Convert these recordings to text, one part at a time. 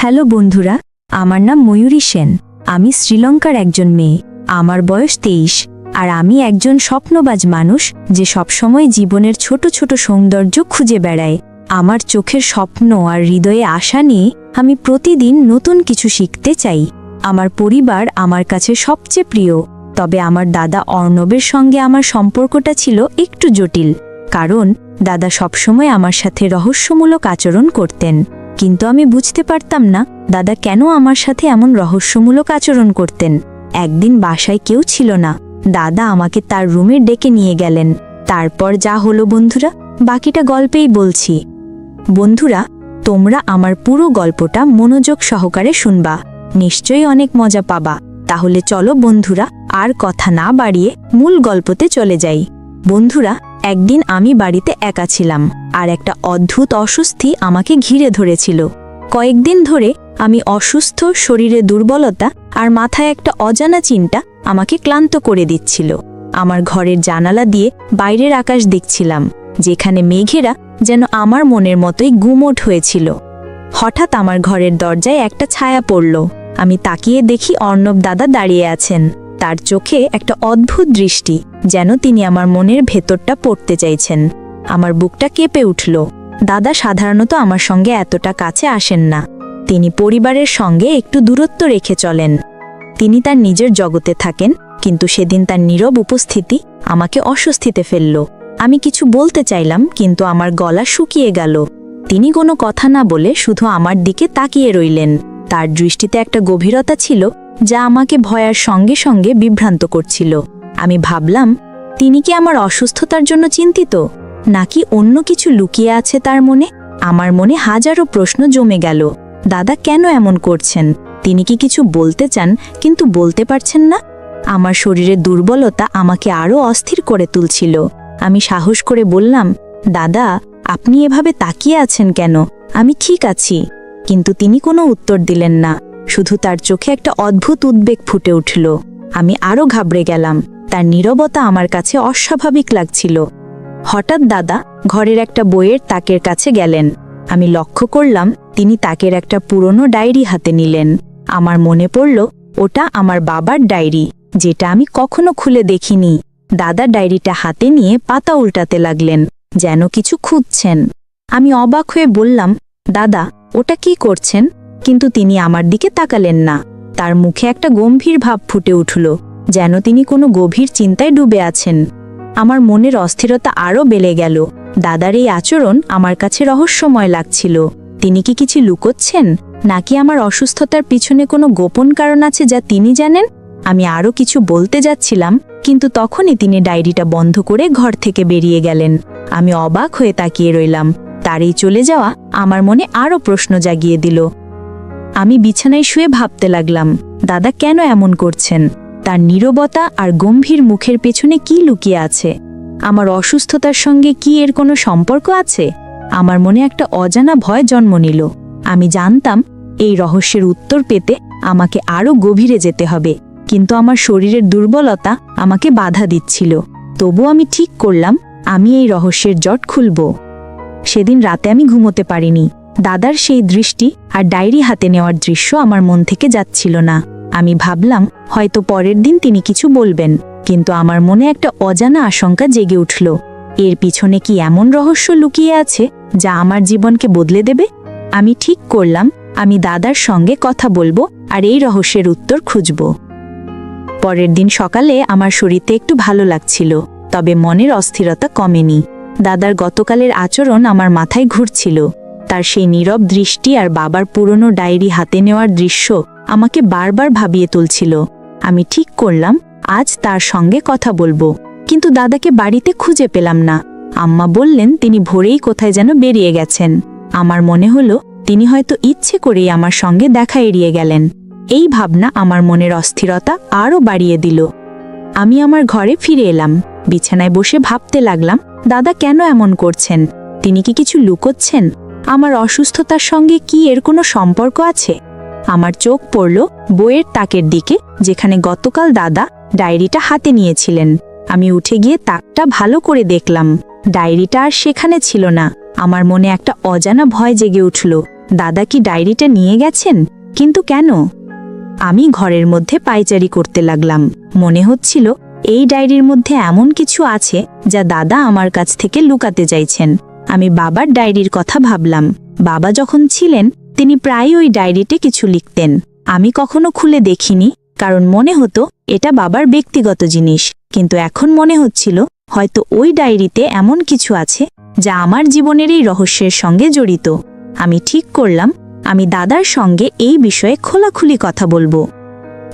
Hello বন্ধুরা, আমার নাম ময়ূরী সেন। আমি শ্রীলঙ্কার একজন মেয়ে। আমার বয়স 23 আর আমি একজন স্বপ্নবাজ মানুষ যে সবসময় জীবনের ছোট ছোট সৌন্দর্য খুঁজে বেড়ায়। আমার চোখের স্বপ্ন আর হৃদয়ে আশা নিয়ে আমি প্রতিদিন নতুন কিছু শিখতে চাই। আমার পরিবার আমার কাছে সবচেয়ে প্রিয়, তবে আমার দাদা অর্ণবের সঙ্গে আমার সম্পর্কটা ছিল একটু জটিল। কারণ দাদা সবসময় আমার সাথে রহস্যমূলক আচরণ করতেন, কিন্তু আমি বুঝতে পারতাম না দাদা কেন আমার সাথে এমন রহস্যমূলক আচরণ করতেন। একদিন বাসায় কেউ ছিল না, দাদা আমাকে তার রুমে ডেকে নিয়ে গেলেন। তারপর যা হলো বন্ধুরা, বাকিটা গল্পেই বলছি। বন্ধুরা, তোমরা আমার পুরো গল্পটা মনোযোগ সহকারে শুনবা, নিশ্চয়ই অনেক মজা পাবা। তাহলে চলো বন্ধুরা, আর কথা না বাড়িয়ে মূল গল্পতে চলে যাই। বন্ধুরা, একদিন আমি বাড়িতে একা ছিলাম আর একটা অদ্ভুত অস্বস্তি আমাকে ঘিরে ধরেছিল। কয়েকদিন ধরে আমি অসুস্থ, শরীরে দুর্বলতা আর মাথায় একটা অজানা চিন্তা আমাকে ক্লান্ত করে দিচ্ছিল। আমার ঘরের জানালা দিয়ে বাইরের আকাশ দেখছিলাম, যেখানে মেঘেরা যেন আমার মনের মতোই গুমোট হয়েছিল। হঠাৎ আমার ঘরের দরজায় একটা ছায়া পড়ল। আমি তাকিয়ে দেখি অর্ণব দাদা দাঁড়িয়ে আছেন। তার চোখে একটা অদ্ভুত দৃষ্টি, যেন তিনি আমার মনের ভেতরটা পড়তে চাইছেন। আমার বুকটা কেঁপে উঠল। দাদা সাধারণত আমার সঙ্গে এতটা কাছে আসেন না। তিনি পরিবারের সঙ্গে একটু দূরত্ব রেখে চলেন। তিনি তার নিজের জগতে থাকেন, কিন্তু সেদিন তার নীরব উপস্থিতি আমাকে অস্বস্তিতে ফেলল। আমি কিছু বলতে চাইলাম, কিন্তু আমার গলা শুকিয়ে গেল। তিনি কোনো কথা না বলে শুধু আমার দিকে তাকিয়ে রইলেন। তার দৃষ্টিতে একটা গভীরতা ছিল যা আমাকে ভয়ের সঙ্গে সঙ্গে বিভ্রান্ত করছিল। আমি ভাবলাম, তিনি কি আমার অসুস্থতার জন্য চিন্তিত, নাকি অন্য কিছু লুকিয়ে আছে তার মনে? আমার মনে হাজারো প্রশ্ন জমে গেল। দাদা কেন এমন করছেন? তিনি কি কিছু বলতে চান কিন্তু বলতে পারছেন না? আমার শরীরের দুর্বলতা আমাকে আরও অস্থির করে তুলছিল। আমি সাহস করে বললাম, দাদা, আপনি এভাবে তাকিয়ে আছেন কেন? আমি ঠিক আছি। কিন্তু তিনি কোনো উত্তর দিলেন না, শুধু তার চোখে একটা অদ্ভুত উদ্বেগ ফুটে উঠল। আমি আরও ঘাবড়ে গেলাম। তার নীরবতা আমার কাছে অস্বাভাবিক লাগছিল। হঠাৎ দাদা ঘরের একটা বইয়ের তাকের কাছে গেলেন। আমি লক্ষ্য করলাম তিনি তাকের একটা পুরনো ডায়েরি হাতে নিলেন। আমার মনে পড়ল ওটা আমার বাবার ডায়েরি, যেটা আমি কখনো খুলে দেখিনি। দাদা ডায়েরিটা হাতে নিয়ে পাতা উল্টাতে লাগলেন, যেন কিছু খুঁজছেন। আমি অবাক হয়ে বললাম, দাদা, ওটা কি করছেন? কিন্তু তিনি আমার দিকে তাকালেন না। তার মুখে একটা গম্ভীর ভাব ফুটে উঠল, যেন তিনি কোনো গভীর চিন্তায় ডুবে আছেন। আমার মনের অস্থিরতা আরও বেড়ে গেল। দাদার এই আচরণ আমার কাছে রহস্যময় লাগছিল। তিনি কি কিছু লুকোচ্ছেন, নাকি আমার অসুস্থতার পিছনে কোনো গোপন কারণ আছে যা তিনি জানেন? আমি আরও কিছু বলতে যাচ্ছিলাম, কিন্তু তখনই তিনি ডায়েরিটা বন্ধ করে ঘর থেকে বেরিয়ে গেলেন। আমি অবাক হয়ে তাকিয়ে রইলাম। তার এই চলে যাওয়া আমার মনে আরও প্রশ্ন জাগিয়ে দিল। আমি বিছানায় শুয়ে ভাবতে লাগলাম, দাদা কেন এমন করছেন? তার নীরবতা আর গম্ভীর মুখের পেছনে কি লুকিয়ে আছে? আমার অসুস্থতার সঙ্গে কি এর কোনো সম্পর্ক আছে? আমার মনে একটা অজানা ভয় জন্ম নিল। আমি জানতাম এই রহস্যের উত্তর পেতে আমাকে আরও গভীরে যেতে হবে, কিন্তু আমার শরীরের দুর্বলতা আমাকে বাধা দিচ্ছিল। তবু আমি ঠিক করলাম, আমি এই রহস্যের জট খুলব। সেদিন রাতে আমি ঘুমোতে পারিনি। দাদার সেই দৃষ্টি আর ডায়েরি হাতে নেওয়ার দৃশ্য আমার মন থেকে যাচ্ছিল না। আমি ভাবলাম হয়তো পরের দিন তিনি কিছু বলবেন, কিন্তু আমার মনে একটা অজানা আশঙ্কা জেগে উঠল। এর পিছনে কি এমন রহস্য লুকিয়ে আছে যা আমার জীবনকে বদলে দেবে? আমি ঠিক করলাম আমি দাদার সঙ্গে কথা বলবো আর এই রহস্যের উত্তর খুঁজব। পরের দিন সকালে আমার শরীরতে একটু ভালো লাগছিল, তবে মনের অস্থিরতা কমেনি। দাদার গতকালের আচরণ আমার মাথায় ঘুরছিল। তার সেই নীরব দৃষ্টি আর বাবার পুরনো ডায়েরি হাতে নেওয়ার দৃশ্য আমাকে বারবার ভাবিয়ে তুলছিল। আমি ঠিক করলাম আজ তার সঙ্গে কথা বলবো, কিন্তু দাদাকে বাড়িতে খুঁজে পেলাম না। আম্মা বললেন তিনি ভোরেই কোথায় যেন বেরিয়ে গেছেন। আমার মনে হলো তিনি হয়তো ইচ্ছে করেই আমার সঙ্গে দেখা এড়িয়ে গেলেন। এই ভাবনা আমার মনের অস্থিরতা আরও বাড়িয়ে দিল। আমি আমার ঘরে ফিরে এলাম। বিছানায় বসে ভাবতে লাগলাম, দাদা কেন এমন করছেন? তিনি কি কিছু লুকোচ্ছেন? আমার অসুস্থতার সঙ্গে কি এর কোনো সম্পর্ক আছে? আমার চোখ পড়ল বইয়ের তাকের দিকে, যেখানে গতকাল দাদা ডায়েরিটা হাতে নিয়েছিলেন। আমি উঠে গিয়ে তাকটা ভালো করে দেখলাম। ডায়েরিটা আর সেখানে ছিল না। আমার মনে একটা অজানা ভয় জেগে উঠল। দাদা কি ডায়েরিটা নিয়ে গেছেন? কিন্তু কেন? আমি ঘরের মধ্যে পায়চারি করতে লাগলাম। মনে হচ্ছিল এই ডায়েরির মধ্যে এমন কিছু আছে যা দাদা আমার কাছ থেকে লুকাতে চাইছেন। আমি বাবার ডায়েরির কথা ভাবলাম। বাবা যখন ছিলেন তিনি প্রায় ওই ডায়েরিতে কিছু লিখতেন। আমি কখনো খুলে দেখিনি, কারণ মনে হতো এটা বাবার ব্যক্তিগত জিনিস। কিন্তু এখন মনে হচ্ছিল হয়তো ওই ডায়েরিতে এমন কিছু আছে যা আমার জীবনের এই রহস্যের সঙ্গে জড়িত। আমি ঠিক করলাম আমি দাদার সঙ্গে এই বিষয়ে খোলাখুলি কথা বলবো।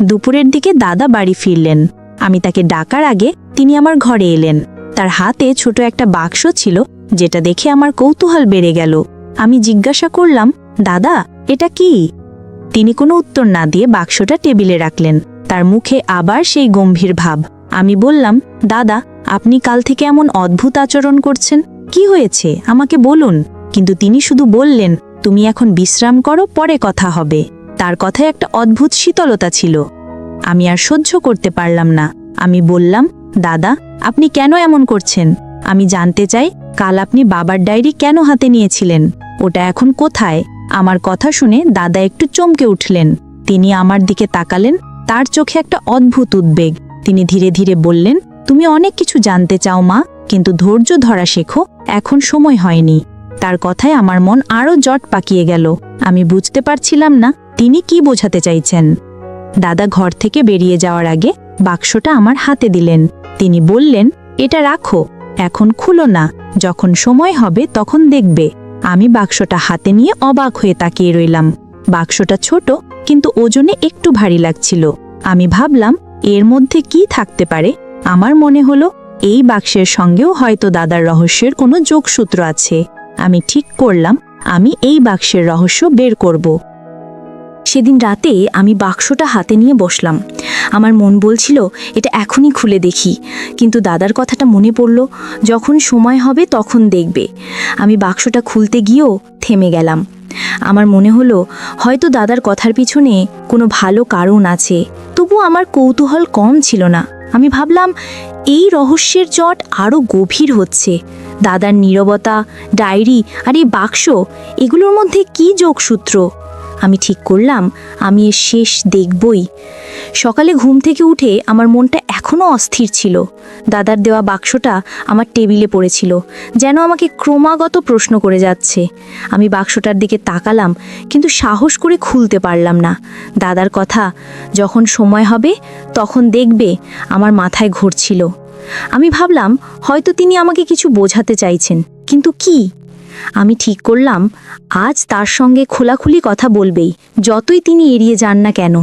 দুপুরের দিকে দাদা বাড়ি ফিরলেন। আমি তাকে ডাকার আগে তিনি আমার ঘরে এলেন। তার হাতে ছোট একটা বাক্স ছিল, যেটা দেখে আমার কৌতূহল বেড়ে গেল। আমি জিজ্ঞাসা করলাম, দাদা এটা কি? তিনি কোনো উত্তর না দিয়ে বাক্সটা টেবিলে রাখলেন। তার মুখে আবার সেই গম্ভীর ভাব। আমি বললাম, দাদা আপনি কাল থেকে এমন অদ্ভুত আচরণ করছেন, কি হয়েছে আমাকে বলুন। কিন্তু তিনি শুধু বললেন, তুমি এখন বিশ্রাম করো, পরে কথা হবে। তার কথায় একটা অদ্ভুত শীতলতা ছিল। আমি আর সহ্য করতে পারলাম না। আমি বললাম, দাদা আপনি কেন এমন করছেন? আমি জানতে চাই কাল আপনি বাবার ডায়েরি কেন হাতে নিয়েছিলেন? ওটা এখন কোথায়? আমার কথা শুনে দাদা একটু চমকে উঠলেন। তিনি আমার দিকে তাকালেন, তার চোখে একটা অদ্ভুত উদ্বেগ। তিনি ধীরে ধীরে বললেন, তুমি অনেক কিছু জানতে চাও মা, কিন্তু ধৈর্য ধরা শেখো, এখন সময় হয়নি। তার কথায় আমার মন আরও জট পাকিয়ে গেল। আমি বুঝতে পারছিলাম না তিনি কি বোঝাতে চাইছেন। দাদা ঘর থেকে বেরিয়ে যাওয়ার আগে বাক্সটা আমার হাতে দিলেন। তিনি বললেন, এটা রাখো, এখন খুলো না, যখন সময় হবে তখন দেখবে। আমি বাক্সটা হাতে নিয়ে অবাক হয়ে তাকিয়ে রইলাম। বাক্সটা ছোট, কিন্তু ওজনে একটু ভারী লাগছিল। আমি ভাবলাম এর মধ্যে কি থাকতে পারে। আমার মনে হলো এই বাক্সের সঙ্গেও হয়তো দাদার রহস্যের কোনো যোগসূত্র আছে। আমি ঠিক করলাম আমি এই বাক্সের রহস্য বের করব। সেদিন রাতে আমি বাক্সটা হাতে নিয়ে বসলাম। আমার মন বলছিল এটা এখনই খুলে দেখি, কিন্তু দাদার কথাটা মনে পড়ল, যখন সময় হবে তখন দেখবে। আমি বাক্সটা খুলতে গিয়েও থেমে গেলাম। আমার মনে হলো হয়তো দাদার কথার পিছনে কোনো ভালো কারণ আছে। তবু আমার কৌতূহল কম ছিল না। আমি ভাবলাম এই রহস্যের জট আরও গভীর হচ্ছে। দাদার নীরবতা, ডায়েরি আর এই বাক্স, এগুলোর মধ্যে কি যোগসূত্র? আমি ঠিক করলাম আমি এর শেষ দেখবই। সকালে ঘুম থেকে উঠে আমার মনটা এখনও অস্থির ছিল। দাদার দেওয়া বাক্সটা আমার টেবিলে পড়েছিল, যেন আমাকে ক্রমাগত প্রশ্ন করে যাচ্ছে। আমি বাক্সটার দিকে তাকালাম, কিন্তু সাহস করে খুলতে পারলাম না। দাদার কথা, যখন সময় হবে তখন দেখবে, আমার মাথায় ঘুরছিল। আমি ভাবলাম হয়তো তিনি আমাকে কিছু বোঝাতে চাইছেন, কিন্তু কি? আমি ঠিক করলাম আজ তার সঙ্গে খোলাখুলি কথা বলবেই, যতই তিনি এড়িয়ে যান না কেন।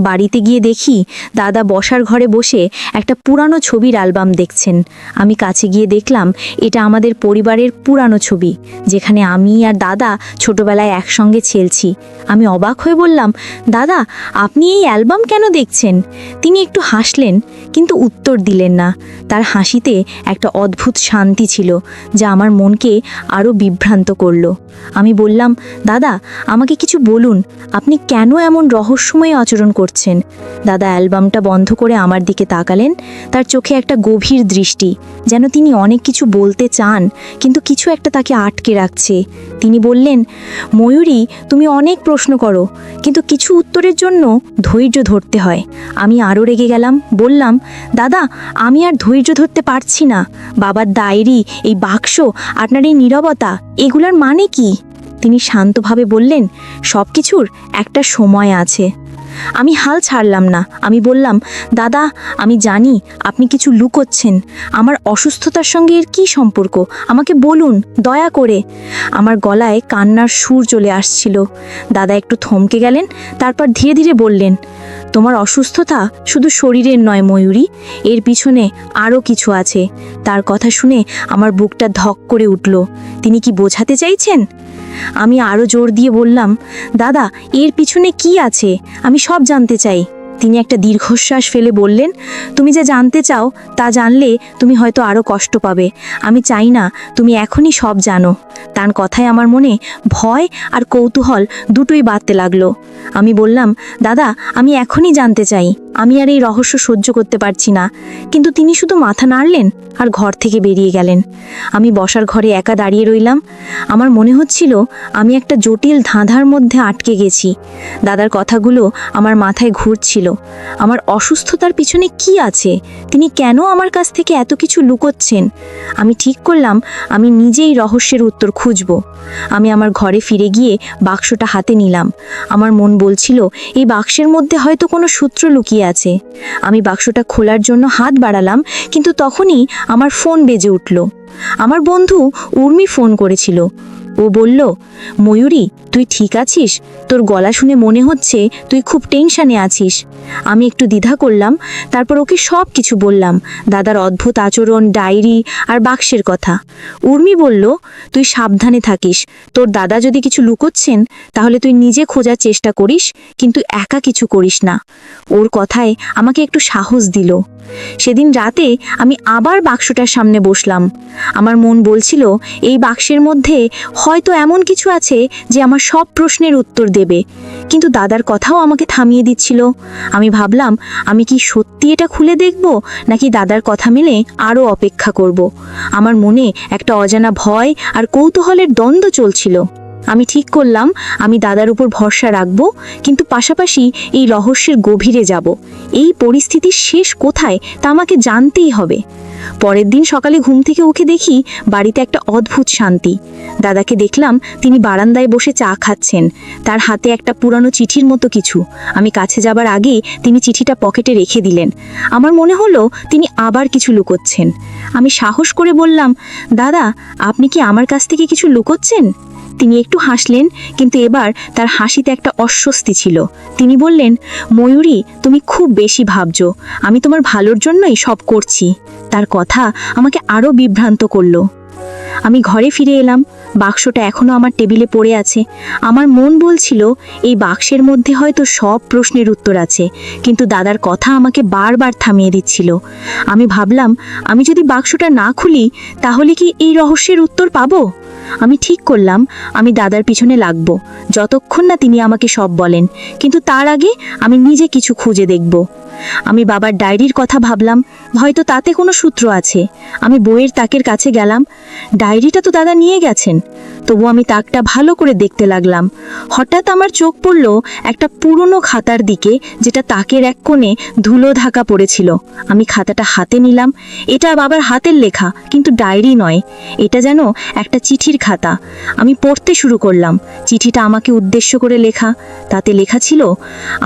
বাড়িতে গিয়ে দেখি দাদা বসার ঘরে বসে একটা পুরানো ছবির অ্যালবাম দেখছেন। আমি কাছে গিয়ে দেখলাম এটা আমাদের পরিবারের পুরানো ছবি, যেখানে আমি আর দাদা ছোটবেলায় একসঙ্গে খেলছি। আমি অবাক হয়ে বললাম, দাদা আপনি এই অ্যালবাম কেন দেখছেন? তিনি একটু হাসলেন, কিন্তু উত্তর দিলেন না। তার হাসিতে একটা অদ্ভুত শান্তি ছিল, যা আমার মনকে আরও বিভ্রান্ত করল। আমি বললাম, দাদা আমাকে কিছু বলুন, আপনি কেন এমন রহস্যময় আচরণ করছেন? দাদা অ্যালবামটা বন্ধ করে আমার দিকে তাকালেন। তার চোখে একটা গভীর দৃষ্টি, যেন তিনি অনেক কিছু বলতে চান, কিন্তু কিছু একটা তাকে আটকে রাখছে। তিনি বললেন, ময়ূরী তুমি অনেক প্রশ্ন করো, কিন্তু কিছু উত্তরের জন্য ধৈর্য ধরতে হয়। আমি আরও রেগে গেলাম, বললাম, দাদা আমি আর ধৈর্য ধরতে পারছি না। বাবার ডায়েরি, এই বাক্স, আপনার এই নীরবতা, এগুলোর মানে কি? তিনি শান্তভাবে বললেন, সব কিছুর একটা সময় আছে। আমি হাল ছাড়লাম না। আমি বললাম, দাদা আমি জানি আপনি কিছু লুকোচ্ছেন। আমার অসুস্থতার সঙ্গে এর কী সম্পর্ক? আমাকে বলুন দয়া করে। আমার গলায় কান্নার সুর চলে আসছিল। দাদা একটু থমকে গেলেন, তারপর ধীরে ধীরে বললেন, তোমার অসুস্থতা শুধু শরীরের নয় ময়ূরী, এর পিছনে আরও কিছু আছে। তার কথা শুনে আমার বুকটা ধক করে উঠল। তিনি কি বোঝাতে চাইছেন? আমি আরও জোর দিয়ে বললাম, দাদা এর পিছনে কি আছে? আমি সব জানতে চাই। তিনি একটা দীর্ঘশ্বাস ফেলে বললেন, তুমি যা জানতে চাও তা জানলে তুমি হয়তো আরও কষ্ট পাবে। আমি চাই না তুমি এখনই সব জানো। তার কথায় আমার মনে ভয় আর কৌতূহল দুটোই বাড়তে লাগলো। আমি বললাম, দাদা, আমি এখনই জানতে চাই। আমি আর এই রহস্য সহ্য করতে পারছি না। কিন্তু তিনি শুধু মাথা নাড়লেন আর ঘর থেকে বেরিয়ে গেলেন। আমি বসার ঘরে একা দাঁড়িয়ে রইলাম। আমার মনে হচ্ছিল আমি একটা জটিল ধাঁধার মধ্যে আটকে গেছি। দাদার কথাগুলো আমার মাথায় ঘুরছিল। আমার অসুস্থতার পিছনে কি আছে? তিনি কেন আমার কাছ থেকে এত কিছু লুকোচ্ছেন? আমি ঠিক করলাম আমি নিজেই রহস্যের উত্তর খুঁজব। আমি আমার ঘরে ফিরে গিয়ে বাক্সটা হাতে নিলাম। আমার মন বলছিল এই বাক্সের মধ্যে হয়তো কোনো সূত্র লুকিয়ে আছে। আমি বাক্সটা খোলার জন্য হাত বাড়ালাম, কিন্তু তখনই আমার ফোন বেজে উঠল। আমার বন্ধু উর্মি ফোন করেছিল। ও বলল, ময়ূরী, তুই ঠিক আছিস? তোর গলা শুনে মনে হচ্ছে তুই খুব টেনশনে আছিস। আমি একটু দ্বিধা করলাম, তারপর ওকে সব কিছু বললাম, দাদার অদ্ভুত আচরণ, ডায়েরি আর বাক্সের কথা। উর্মি বলল, তুই সাবধানে থাকিস। তোর দাদা যদি কিছু লুকোচ্ছেন তাহলে তুই নিজে খোঁজার চেষ্টা করিস, কিন্তু একা কিছু করিস না। ওর কথায় আমাকে একটু সাহস দিল। সেদিন রাতে আমি আবার বাক্সটার সামনে বসলাম। আমার মন বলছিল এই বাক্সের মধ্যে হয়তো এমন কিছু আছে যে আমার সব প্রশ্নের উত্তর দেবে। কিন্তু দাদার কথাও আমাকে থামিয়ে দিচ্ছিল। আমি ভাবলাম, আমি কি সত্যি এটা খুলে দেখব, নাকি দাদার কথা মেনে আরও অপেক্ষা করব। আমার মনে একটা অজানা ভয় আর কৌতূহলের দ্বন্দ্ব চলছিল। আমি ঠিক করলাম আমি দাদার উপর ভরসা রাখব, কিন্তু পাশাপাশি এই রহস্যের গভীরে যাব। এই পরিস্থিতির শেষ কোথায় তা আমাকে জানতেই হবে। পরের দিন সকালে ঘুম থেকে উঠে দেখি বাড়িতে একটা অদ্ভুত শান্তি। দাদাকে দেখলাম তিনি বারান্দায় বসে চা খাচ্ছেন, তার হাতে একটা পুরানো চিঠির মতো কিছু। আমি কাছে যাবার আগে তিনি চিঠিটা পকেটে রেখে দিলেন। আমার মনে হলো তিনি আবার কিছু লুকোচ্ছেন। আমি সাহস করে বললাম, দাদা, আপনি কি আমার কাছ থেকে কিছু লুকোচ্ছেন? তিনি একটু হাসলেন, কিন্তু এবার তার হাসিতে একটা অস্বস্তি ছিল। তিনি বললেন, ময়ূরী, তুমি খুব বেশি ভাবছো। আমি তোমার ভালোর জন্যই সব করছি। তার কথা আমাকে আরও বিভ্রান্ত করলো। আমি ঘরে ফিরে এলাম। বাক্সটা এখনো আমার টেবিলে পড়ে আছে। আমার মন বলছিল এই বাক্সের মধ্যে হয়তো সব প্রশ্নের উত্তর আছে, কিন্তু দাদার কথা আমাকে বারবার থামিয়ে দিচ্ছিল। আমি ভাবলাম, আমি যদি বাক্সটা না খুলি তাহলে কি এই রহস্যের উত্তর পাবো? আমি ঠিক করলাম আমি দাদার পিছনে লাগবো, যতক্ষণ না তিনি আমাকে সব বলেন। কিন্তু তার আগে আমি নিজে কিছু খুঁজে দেখব। আমি বাবার ডায়েরির কথা ভাবলাম, হয়তো তাতে কোনো সূত্র আছে। আমি বইয়ের তাকের কাছে গেলাম। ডায়েরিটা তো দাদা নিয়ে গেছেন, তবু আমি তাকটা ভালো করে দেখতে লাগলাম। হঠাৎ আমার চোখ পড়ল একটা পুরনো খাতার দিকে, যেটা তাকের এক কোণে ধুলো ঢাকা পড়েছিল। আমি খাতাটা হাতে নিলাম। এটা বাবার হাতের লেখা, কিন্তু ডায়েরি নয়। এটা যেন একটা চিঠির খাতা। আমি পড়তে শুরু করলাম। চিঠিটা আমাকে উদ্দেশ্য করে লেখা। তাতে লেখা ছিল,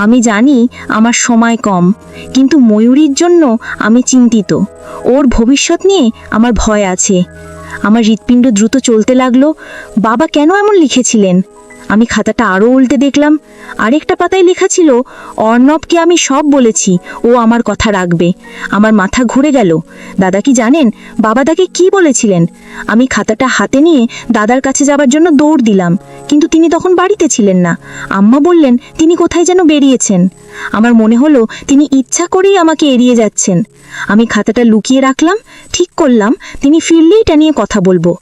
আমি জানি আমার সময় কম, কিন্তু ময়ূরীর জন্য আমি চিন্তিত। ওর ভবিষ্যৎ নিয়ে আমার ভয় আছে। আমার হৃৎপিণ্ড দ্রুত চলতে লাগলো। বাবা কেন এমন লিখেছিলেন? আমি খাতাটা আরও উল্টে দেখলাম। আরেকটা পাতায় লেখা ছিল, অর্ণবকে আমি সব বলেছি, ও আমার কথা রাখবে। আমার মাথা ঘুরে গেল। দাদা কি জানেন বাবা তাকে কি বলেছিলেন? আমি খাতাটা হাতে নিয়ে দাদার কাছে যাবার জন্য দৌড় দিলাম, কিন্তু তিনি তখন বাড়িতে ছিলেন না। আম্মা বললেন তিনি কোথায় যেন বেরিয়েছেন। আমার মনে হলো তিনি ইচ্ছা করেই আমাকে এড়িয়ে যাচ্ছেন। আমি খাতাটা লুকিয়ে রাখলাম। ঠিক করলাম তিনি ফিরলেই এটা নিয়ে কথা বলবো।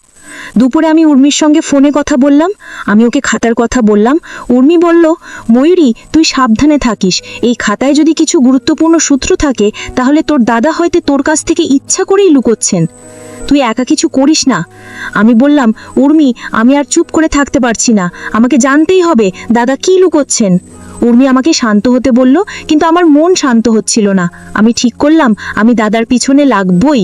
দুপুরে আমি উর্মির সঙ্গে ফোনে কথা বললাম। আমি ওকে খাতার কথা বললাম। উর্মি বলল, ময়ূরী, তুই সাবধানে থাকিস। এই খাতায় যদি কিছু গুরুত্বপূর্ণ সূত্র থাকে তাহলে তোর দাদা হয়তো তোর কাছ থেকে ইচ্ছা করেই লুকোচ্ছেন। তুই একা কিছু করিস না। আমি বললাম, উর্মি, আমি আর চুপ করে থাকতে পারছি না। আমাকে জানতেই হবে দাদা কি লুকোচ্ছেন। উর্মি আমাকে শান্ত হতে বলল, কিন্তু আমার মন শান্ত হচ্ছিল না। আমি ঠিক করলাম আমি দাদার পিছনে লাগবই।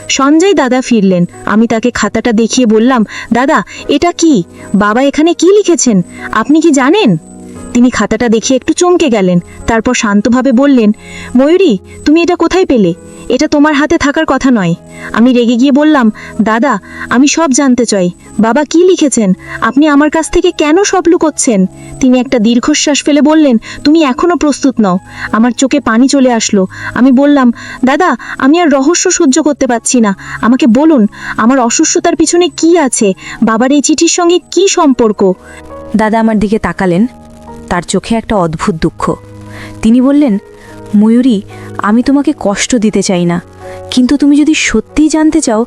সঞ্জয় দাদা ফিরলেন। আমি তাকে খাতাটা দেখিয়ে বললাম, দাদা, এটা কি? বাবা এখানে কি লিখেছেন আপনি কি জানেন? তিনি খাতাটা দেখিয়ে একটু চমকে গেলেন। তারপর শান্তভাবে বললেন, ময়ূরী, তুমি এটা কোথায় পেলে? এটা তোমার হাতে থাকার কথা নয়। আমি রেগে গিয়ে বললাম, দাদা, আমি সব জানতে চাই। বাবা কি লিখেছেন? আপনি আমার কাছ থেকে কেন সব লুকোচ্ছেন? তিনি একটা দীর্ঘশ্বাস ফেলে বললেন, তুমি এখনো প্রস্তুত নও। আমার চোখে পানি চলে আসলো। আমি বললাম, দাদা, আমি আর রহস্য সহ্য করতে পারছি না। আমাকে বলুন, আমার অসুস্থতার পিছনে কি আছে? বাবার এই চিঠির সঙ্গে কি সম্পর্ক? দাদা আমার দিকে তাকালেন। তার চোখে একটা অদ্ভুত দুঃখ। তিনি বললেন, ময়ূরী, আমি তোমাকে কষ্ট দিতে চাই না, কিন্তু তুমি যদি সত্যিই জানতে চাও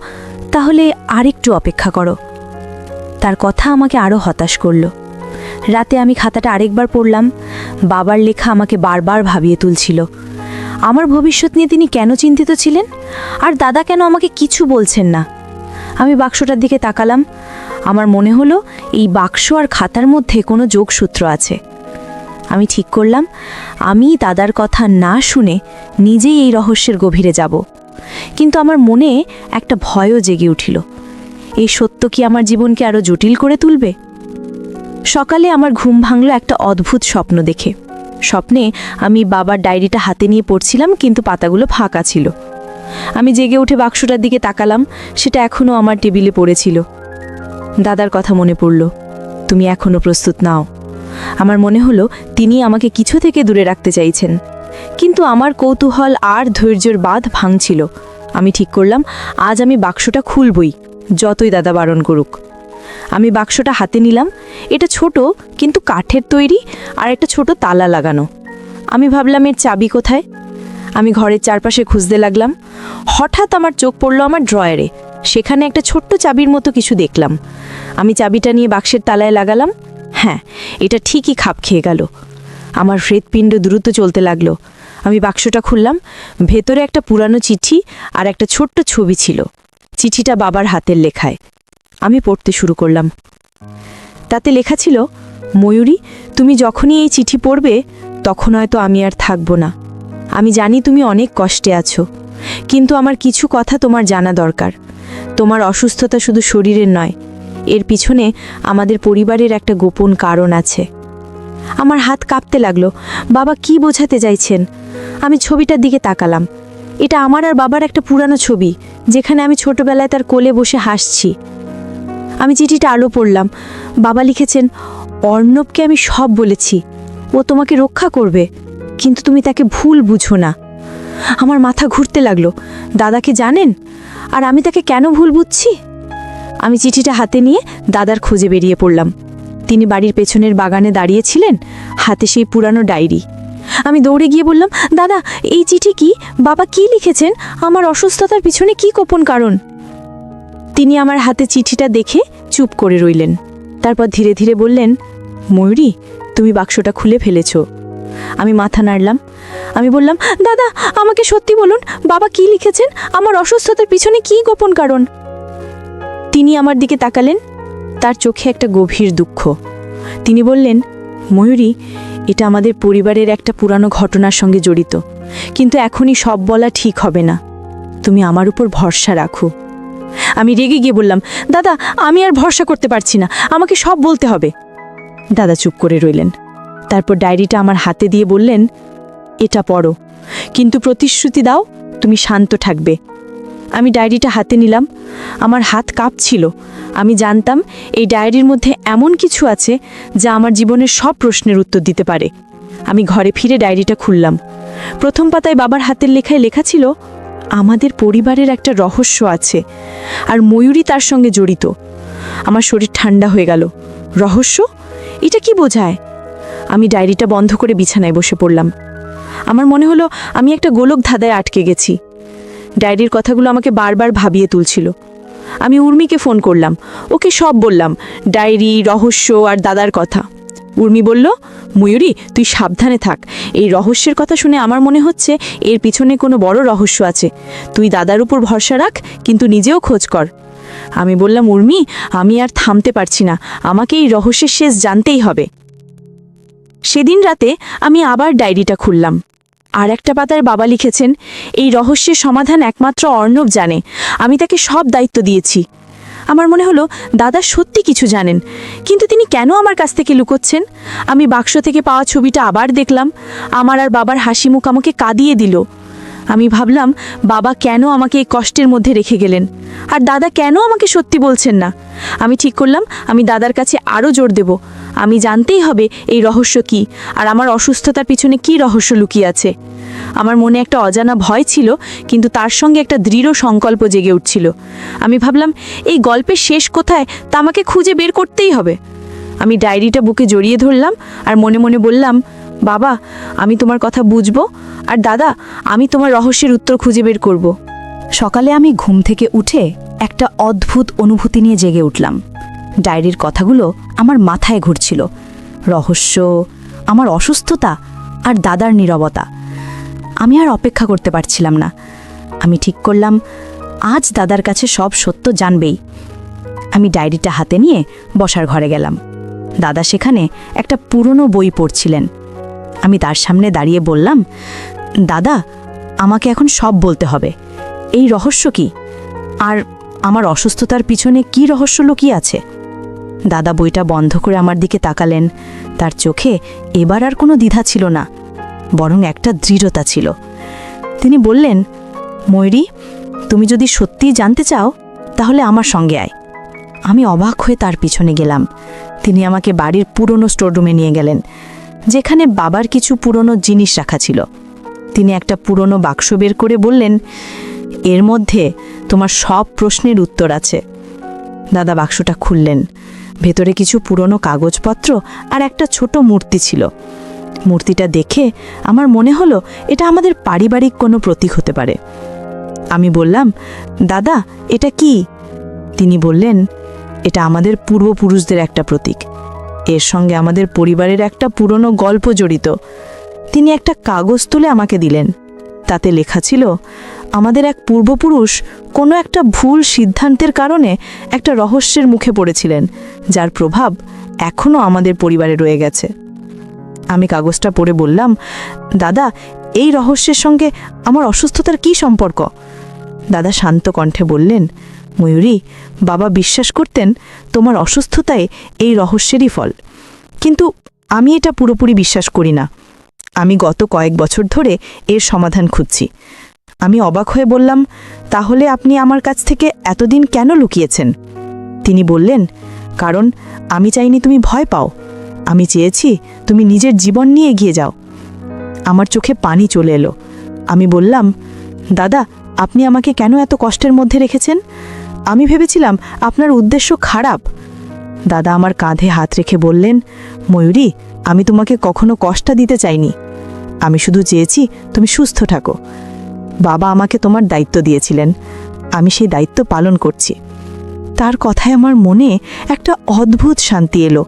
তাহলে আরেকটু অপেক্ষা করো। তার কথা আমাকে আরও হতাশ করল। রাতে আমি খাতাটা আরেকবার পড়লাম। বাবার লেখা আমাকে বারবার ভাবিয়ে তুলছিল। আমার ভবিষ্যৎ নিয়ে তিনি কেন চিন্তিত ছিলেন, আর দাদা কেন আমাকে কিছু বলছেন না। আমি বাক্সটার দিকে তাকালাম। আমার মনে হলো এই বাক্স আর খাতার মধ্যে কোনো যোগসূত্র আছে। আমি ঠিক করলাম আমি দাদার কথা না শুনে নিজেই এই রহস্যের গভীরে যাব। কিন্তু আমার মনে একটা ভয়ও জেগে উঠিল। এই সত্য কি আমার জীবনকে আরও জটিল করে তুলবে? সকালে আমার ঘুম ভাঙল একটা অদ্ভুত স্বপ্ন দেখে। স্বপ্নে আমি বাবার ডায়েরিটা হাতে নিয়ে পড়ছিলাম, কিন্তু পাতাগুলো ফাঁকা ছিল। আমি জেগে উঠে বাক্সটার দিকে তাকালাম। সেটা এখনও আমার টেবিলে পড়েছিল। দাদার কথা মনে পড়ল, তুমি এখনও প্রস্তুত নাও। আমার মনে হলো তিনি আমাকে কিছু থেকে দূরে রাখতে চাইছেন, কিন্তু আমার কৌতূহল আর ধৈর্যের বাঁধ ভাঙছিল। আমি ঠিক করলাম আজ আমি বাক্সটা খুলবই, যতই দাদা বারণ করুক। আমি বাক্সটা হাতে নিলাম। এটা ছোট, কিন্তু কাঠের তৈরি আর একটা ছোট তালা লাগানো। আমি ভাবলাম এর চাবি কোথায়। আমি ঘরের চারপাশে খুঁজতে লাগলাম। হঠাৎ আমার চোখ পড়ল আমার ড্রয়ারে। সেখানে একটা ছোট্ট চাবির মতো কিছু দেখলাম। আমি চাবিটা নিয়ে বাক্সের তালায় লাগালাম। হ্যাঁ, এটা ঠিকই খাপ খেয়ে গেল। আমার হৃৎপিণ্ড দ্রুত চলতে লাগলো। আমি বাক্সটা খুললাম। ভেতরে একটা পুরানো চিঠি আর একটা ছোট্ট ছবি ছিল। চিঠিটা বাবার হাতের লেখায়। আমি পড়তে শুরু করলাম। তাতে লেখা ছিল, ময়ূরী, তুমি যখনই এই চিঠি পড়বে তখন হয়তো আমি আর থাকব না। আমি জানি তুমি অনেক কষ্টে আছো, কিন্তু আমার কিছু কথা তোমার জানা দরকার। তোমার অসুস্থতা শুধু শরীরের নয়, এর পিছনে আমাদের পরিবারের একটা গোপন কারণ আছে। আমার হাত কাঁপতে লাগলো। বাবা কি বোঝাতে চাইছেন? আমি ছবিটার দিকে তাকালাম। এটা আমার আর বাবার একটা পুরানো ছবি, যেখানে আমি ছোটবেলায় তার কোলে বসে হাসছি। আমি চিঠিটা আলো পড়লাম। বাবা লিখেছেন, অর্ণবকে আমি সব বলেছি, ও তোমাকে রক্ষা করবে, কিন্তু তুমি তাকে ভুল বুঝো না। আমার মাথা ঘুরতে লাগলো। দাদাকে জানেন, আর আমি তাকে কেন ভুল বুঝছি? আমি চিঠিটা হাতে নিয়ে দাদার খোঁজে বেরিয়ে পড়লাম। তিনি বাড়ির পেছনের বাগানে দাঁড়িয়েছিলেন, হাতে সেই পুরানো ডায়েরি। আমি দৌড়ে গিয়ে বললাম, দাদা, এই চিঠি কি? বাবা কি লিখেছেন? আমার অসুস্থতার পিছনে কি গোপন কারণ? তিনি আমার হাতে চিঠিটা দেখে চুপ করে রইলেন। তারপর ধীরে ধীরে বললেন, ময়ূরী, তুমি বাক্সটা খুলে ফেলেছ। আমি মাথা নাড়লাম। আমি বললাম, দাদা, আমাকে সত্যি বলুন, বাবা কি লিখেছেন? আমার অসুস্থতার পিছনে কি গোপন কারণ? তিনি আমার দিকে তাকালেন। তার চোখে একটা গভীর দুঃখ। তিনি বললেন, ময়ূরী, এটা আমাদের পরিবারের একটা পুরানো ঘটনার সঙ্গে জড়িত, কিন্তু এখনই সব বলা ঠিক হবে না। তুমি আমার উপর ভরসা রাখো। আমি রেগে গিয়ে বললাম, দাদা, আমি আর ভরসা করতে পারছি না, আমাকে সব বলতে হবে। দাদা চুপ করে রইলেন। তারপর ডায়েরিটা আমার হাতে দিয়ে বললেন, এটা পড়ো, কিন্তু প্রতিশ্রুতি দাও তুমি শান্ত থাকবে। আমি ডায়েরিটা হাতে নিলাম। আমার হাত কাঁপছিল। আমি জানতাম এই ডায়েরির মধ্যে এমন কিছু আছে যা আমার জীবনের সব প্রশ্নের উত্তর দিতে পারে। আমি ঘরে ফিরে ডায়েরিটা খুললাম। প্রথম পাতায় বাবার হাতের লেখায় লেখা ছিল, আমাদের পরিবারের একটা রহস্য আছে, আর ময়ূরী তার সঙ্গে জড়িত। আমার শরীর ঠান্ডা হয়ে গেল। রহস্য? এটা কি বোঝায়? আমি ডায়েরিটা বন্ধ করে বিছানায় বসে পড়লাম। আমার মনে হলো আমি একটা গোলক ধাঁধায় আটকে গেছি। ডায়েরির কথাগুলো আমাকে বারবার ভাবিয়ে তুলছিল। আমি উর্মিকে ফোন করলাম। ওকে সব বললাম, ডায়েরি, রহস্য আর দাদার কথা। উর্মি বলল, ময়ূরী, তুই সাবধানে থাক। এই রহস্যের কথা শুনে আমার মনে হচ্ছে এর পিছনে কোনো বড় রহস্য আছে। তুই দাদার উপর ভরসা রাখ, কিন্তু নিজেও খোঁজ কর। আমি বললাম, উর্মি, আমি আর থামতে পারছি না, আমাকে এই রহস্যের শেষ জানতেই হবে। সেদিন রাতে আমি আবার ডায়েরিটা খুললাম। আর একটা পাতায় বাবা লিখেছেন, এই রহস্যের সমাধান একমাত্র অর্ণব জানে, আমি তাকে সব দায়িত্ব দিয়েছি। আমার মনে হলো দাদা সত্যি কিছু জানেন, কিন্তু তিনি কেন আমার কাছ থেকে লুকোচ্ছেন? আমি বাক্স থেকে পাওয়া ছবিটা আবার দেখলাম। আমার আর বাবার হাসি মুখ আমাকে কাঁদিয়ে দিল। আমি ভাবলাম, বাবা কেন আমাকে এই কষ্টের মধ্যে রেখে গেলেন, আর দাদা কেন আমাকে সত্যি বলছেন না? আমি ঠিক করলাম আমি দাদার কাছে আরও জোর দেব। আমি জানতেই হবে এই রহস্য কি, আর আমার অসুস্থতার পিছনে কি রহস্য লুকিয়ে আছে। আমার মনে একটা অজানা ভয় ছিল, কিন্তু তার সঙ্গে একটা দৃঢ় সংকল্প জেগে উঠছিল। আমি ভাবলাম, এই গল্পের শেষ কোথায় তা আমাকে খুঁজে বের করতেই হবে। আমি ডায়েরিটা বুকে জড়িয়ে ধরলাম আর মনে মনে বললাম, বাবা, আমি তোমার কথা বুঝবো, আর দাদা, আমি তোমার রহস্যের উত্তর খুঁজে বের করব। সকালে আমি ঘুম থেকে উঠে একটা অদ্ভুত অনুভূতি নিয়ে জেগে উঠলাম। ডায়েরির কথাগুলো আমার মাথায় ঘুরছিল। রহস্য, আমার অসুস্থতা আর দাদার নীরবতা। আমি আর অপেক্ষা করতে পারছিলাম না। আমি ঠিক করলাম আজ দাদার কাছে সব সত্য জানবেই। আমি ডায়েরিটা হাতে নিয়ে বসার ঘরে গেলাম। দাদা সেখানে একটা পুরনো বই পড়ছিলেন। আমি তার সামনে দাঁড়িয়ে বললাম, দাদা, আমাকে এখন সব বলতে হবে। এই রহস্য কি? আর আমার অসুস্থতার পিছনে কি রহস্য লুকিয়ে আছে? দাদা বইটা বন্ধ করে আমার দিকে তাকালেন। তার চোখে এবার আর কোনো দ্বিধা ছিল না, বরং একটা দৃঢ়তা ছিল। তিনি বললেন, ময়ূরী, তুমি যদি সত্যিই জানতে চাও তাহলে আমার সঙ্গে আয়। আমি অবাক হয়ে তার পিছনে গেলাম। তিনি আমাকে বাড়ির পুরনো স্টোররুমে নিয়ে গেলেন, যেখানে বাবার কিছু পুরনো জিনিস রাখা ছিল। তিনি একটা পুরনো বাক্স বের করে বললেন, এর মধ্যে তোমার সব প্রশ্নের উত্তর আছে। দাদা বাক্সটা খুললেন। ভেতরে কিছু পুরনো কাগজপত্র আর একটা ছোট মূর্তি ছিল। মূর্তিটা দেখে আমার মনে হলো এটা আমাদের পারিবারিক কোনো প্রতীক হতে পারে। আমি বললাম, দাদা, এটা কি? তিনি বললেন, এটা আমাদের পূর্বপুরুষদের একটা প্রতীক। এর সঙ্গে আমাদের পরিবারের একটা পুরনো গল্প জড়িত। তিনি একটা কাগজ তুলে আমাকে দিলেন। তাতে লেখা ছিল, আমাদের এক পূর্বপুরুষ কোনো একটা ভুল সিদ্ধান্তের কারণে একটা রহস্যের মুখে পড়েছিলেন, যার প্রভাব এখনও আমাদের পরিবারে রয়ে গেছে। আমি কাগজটা পড়ে বললাম, দাদা, এই রহস্যের সঙ্গে আমার অসুস্থতার কি সম্পর্ক? দাদা শান্ত কণ্ঠে বললেন, ময়ূরী, বাবা বিশ্বাস করতেন তোমার অসুস্থতায় এই রহস্যেরই ফল। কিন্তু আমি এটা পুরোপুরি বিশ্বাস করি না। আমি গত কয়েক বছর ধরে এর সমাধান খুঁজছি। আমি অবাক হয়ে বললাম, তাহলে আপনি আমার কাছ থেকে এতদিন কেন লুকিয়েছেন? তিনি বললেন, কারণ আমি চাইনি তুমি ভয় পাও। আমি চেয়েছি তুমি নিজের জীবন নিয়ে এগিয়ে যাও। আমার চোখে পানি চলে এলো। আমি বললাম, দাদা, আপনি আমাকে কেন এত কষ্টের মধ্যে রেখেছেন? আমি ভেবেছিলাম আপনার উদ্দেশ্য খারাপ। দাদা আমার কাঁধে হাত রেখে বললেন, ময়ূরী, আমি তোমাকে কখনো কষ্ট দিতে চাইনি। আমি শুধু চেয়েছি তুমি সুস্থ থাকো। বাবা আমাকে তোমার দায়িত্ব দিয়েছিলেন, আমি সেই দায়িত্ব পালন করছি। তার কথায় আমার মনে একটা অদ্ভুত শান্তি এলো,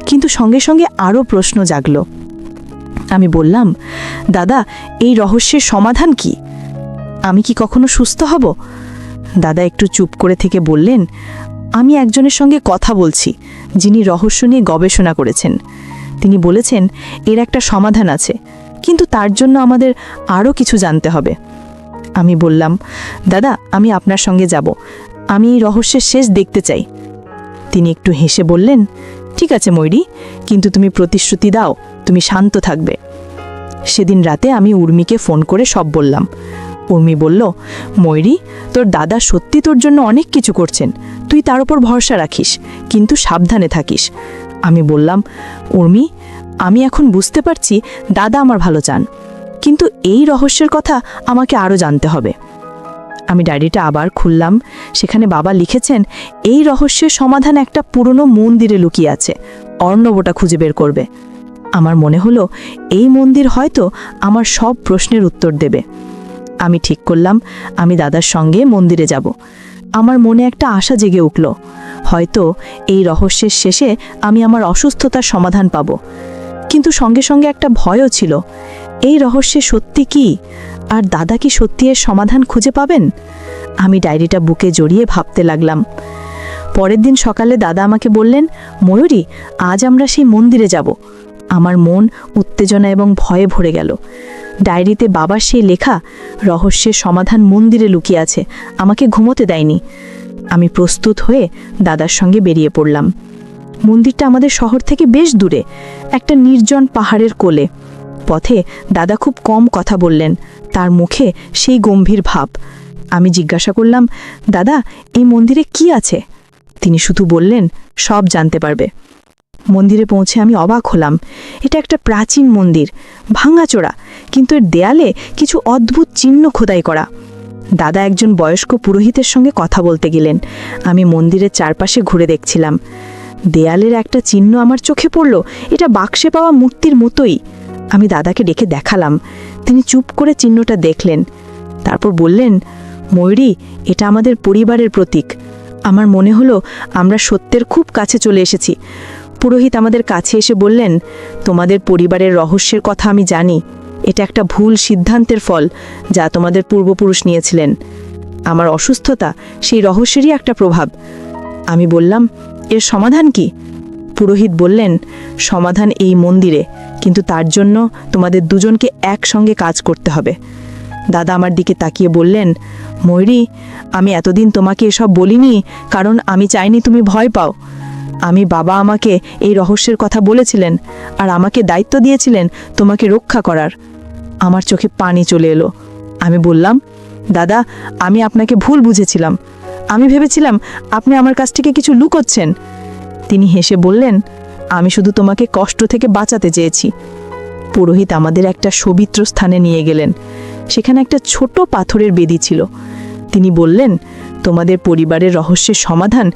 কিন্তু সঙ্গে সঙ্গে আরও প্রশ্ন জাগলো। আমি বললাম, দাদা, এই রহস্যের সমাধান কি? আমি কি কখনো সুস্থ হব? দাদা একটু চুপ করে থেকে বললেন, আমি একজনের সঙ্গে কথা বলছি যিনি রহস্য নিয়ে গবেষণা করেছেন। তিনি বলেছেন এর একটা সমাধান আছে, কিন্তু তার জন্য আমাদের আরও কিছু জানতে হবে। আমি বললাম, দাদা, আমি আপনার সঙ্গে যাব। আমি এই রহস্যের শেষ দেখতে চাই। তিনি একটু হেসে বললেন, ঠিক আছে ময়ূরী, কিন্তু তুমি প্রতিশ্রুতি দাও তুমি শান্ত থাকবে। সেদিন রাতে আমি উর্মিকে ফোন করে সব বললাম। উর্মি বলল, ময়ূরী, তোর দাদা সত্যি তোর জন্য অনেক কিছু করছেন, তুই তার উপর ভরসা রাখিস, কিন্তু সাবধানে থাকিস। আমি বললাম, উর্মি, আমি এখন বুঝতে পারছি দাদা আমার ভালো চান, কিন্তু এই রহস্যের কথা আমাকে আরও জানতে হবে। আমি ডায়েরিটা আবার খুললাম। সেখানে বাবা লিখেছেন, এই রহস্যের সমাধান একটা পুরনো মন্দিরে লুকিয়ে আছে, অর্ণবটা খুঁজে বের করবে। আমার মনে হলো এই মন্দির হয়তো আমার সব প্রশ্নের উত্তর দেবে। আমি ঠিক করলাম আমি দাদার সঙ্গে মন্দিরে যাব। আমার মনে একটা আশা জেগে উঠল, হয়তো এই রহস্যের শেষে আমি আমার অসুস্থতার সমাধান পাব। কিন্তু সঙ্গে সঙ্গে একটা ভয়ও ছিল, এই রহস্যে সত্যি কি, আর দাদা কি সত্যি এর সমাধান খুঁজে পাবেন? আমি ডায়েরিটা বুকে জড়িয়ে ভাবতে লাগলাম। পরের দিন সকালে দাদা আমাকে বললেন, ময়ূরী, আজ আমরা সেই মন্দিরে যাব। আমার মন উত্তেজনা এবং ভয়ে ভরে গেল। ডায়েরিতে বাবার সেই লেখা রহস্যের সমাধান মন্দিরে লুকিয়ে আছে আমাকে ঘুমোতে দেয়নি। আমি প্রস্তুত হয়ে দাদার সঙ্গে বেরিয়ে পড়লাম। মন্দিরটা আমাদের শহর থেকে বেশ দূরে, একটা নির্জন পাহাড়ের কোলে। পথে দাদা খুব কম কথা বললেন, তার মুখে সেই গম্ভীর ভাব। আমি জিজ্ঞাসা করলাম, দাদা, এই মন্দিরে কি আছে? তিনি শুধু বললেন, সব জানতে পারবে। মন্দিরে পৌঁছে আমি অবাক হলাম। এটা একটা প্রাচীন মন্দির, ভাঙাচোরা, কিন্তু এর দেয়ালে কিছু অদ্ভুত চিহ্ন খোদাই করা। দাদা একজন বয়স্ক পুরোহিতের সঙ্গে কথা বলতে গেলেন। আমি মন্দিরের চারপাশে ঘুরে দেখছিলাম। দেয়ালের একটা চিহ্ন আমার চোখে পড়ল, এটা বাক্সে পাওয়া মূর্তির মতোই। আমি দাদাকে ডেকে দেখালাম। তিনি চুপ করে চিহ্নটা দেখলেন, তারপর বললেন, ময়ূরী, এটা আমাদের পরিবারের প্রতীক। আমার মনে হলো আমরা সত্যের খুব কাছে চলে এসেছি। পুরোহিত আমাদের কাছে এসে বললেন, তোমাদের পরিবারের রহস্যের কথা আমি জানি। এটা একটা ভুল সিদ্ধান্তের ফল যা তোমাদের পূর্বপুরুষ নিয়েছিলেন। আমার অসুস্থতা সেই রহস্যেরই একটা প্রভাব। আমি বললাম, এর সমাধান কি? পুরোহিত বললেন, সমাধান এই মন্দিরে, কিন্তু তার জন্য তোমাদের দুজনকে একসঙ্গে কাজ করতে হবে। দাদা আমার দিকে তাকিয়ে বললেন, ময়ূরী, আমি এতদিন তোমাকে এসব বলিনি কারণ আমি চাইনি তুমি ভয় পাও। বাবা আমাকে এই রহস্যের কথা বলেছিলেন আর আমাকে দায়িত্ব দিয়েছিলেন তোমাকে রক্ষা করার। আমার চোখে পানি চলে এলো। আমি বললাম, দাদা, আমি আপনাকে ভুল বুঝেছিলাম। আমি ভেবেছিলাম আপনি আমার কাছ থেকে কিছু লুকোচ্ছেন। তিনি হেসে বললেন, আমি শুধু তোমাকে কষ্ট থেকে বাঁচাতে চেয়েছি। পুরোহিত আমাদের একটা পবিত্র স্থানে নিয়ে গেলেন। সেখানে একটা ছোট পাথরের বেদি ছিল। তিনি বললেন, তোমাদের পরিবারের রহস্যের সমাধান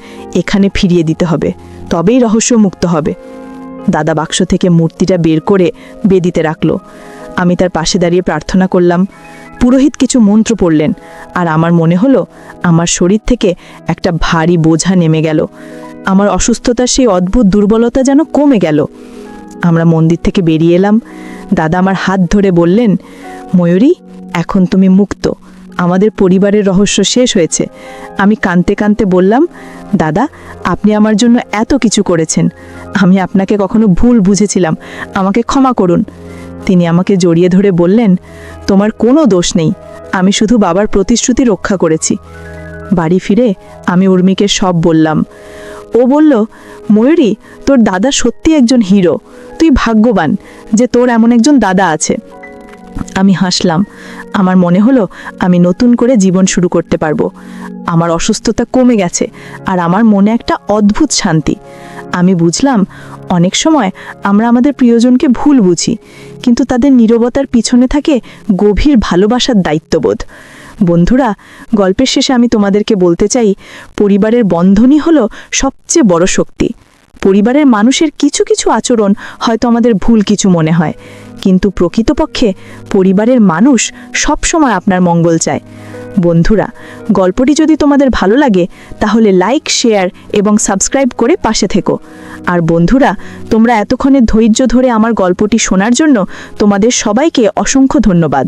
এখানে ফিরিয়ে দিতে হবে, তবেই রহস্য মুক্ত হবে। দাদা বাক্স থেকে মূর্তিটা বের করে বেদিতে রাখল। আমি তার পাশে দাঁড়িয়ে প্রার্থনা করলাম। পুরোহিত কিছু মন্ত্র পড়লেন আর আমার মনে হলো আমার শরীর থেকে একটা ভারী বোঝা নেমে গেল। আমার অসুস্থতার সেই অদ্ভুত দুর্বলতা যেন কমে গেল। আমরা মন্দির থেকে বেরিয়ে এলাম। দাদা আমার হাত ধরে বললেন, ময়ূরী, এখন তুমি মুক্ত। আমাদের পরিবারের রহস্য শেষ হয়েছে। আমি কাঁদতে কাঁদতে বললাম, দাদা, আপনি আমার জন্য এত কিছু করেছেন। আমি আপনাকে কখনো ভুল বুঝেছিলাম, আমাকে ক্ষমা করুন। তিনি আমাকে জড়িয়ে ধরে বললেন, তোমার কোনো দোষ নেই, আমি শুধু বাবার প্রতিশ্রুতি রক্ষা করেছি। বাড়ি ফিরে আমি উর্মিকে সব বললাম। ও বলল, ময়ূরী, তোর দাদা সত্যি একজন হিরো। তুই ভাগ্যবান যে তোর এমন একজন দাদা আছে। আমি হাসলাম। আমার মনে হলো আমি নতুন করে জীবন শুরু করতে পারবো। আমার অসুস্থতা কমে গেছে আর আমার মনে একটা অদ্ভুত শান্তি। আমি বুঝলাম অনেক সময় আমরা আমাদের প্রিয়জনকে ভুল বুঝি, কিন্তু তাদের নীরবতার পিছনে থাকে গভীর ভালোবাসার দায়িত্ববোধ। বন্ধুরা, গল্পের শেষে আমি তোমাদেরকে বলতে চাই, পরিবারের বন্ধনই হলো সবচেয়ে বড় শক্তি। পরিবারের মানুষের কিছু কিছু আচরণ হয়তো আমাদের ভুল কিছু মনে হয়, কিন্তু প্রকৃতপক্ষে পরিবারের মানুষ সবসময় আপনার মঙ্গল চায়। বন্ধুরা, গল্পটি যদি তোমাদের ভালো লাগে তাহলে লাইক, শেয়ার এবং সাবস্ক্রাইব করে পাশে থেকো। আর বন্ধুরা, তোমরা এতক্ষণে ধৈর্য ধরে আমার গল্পটি শোনার জন্য তোমাদের সবাইকে অসংখ্য ধন্যবাদ।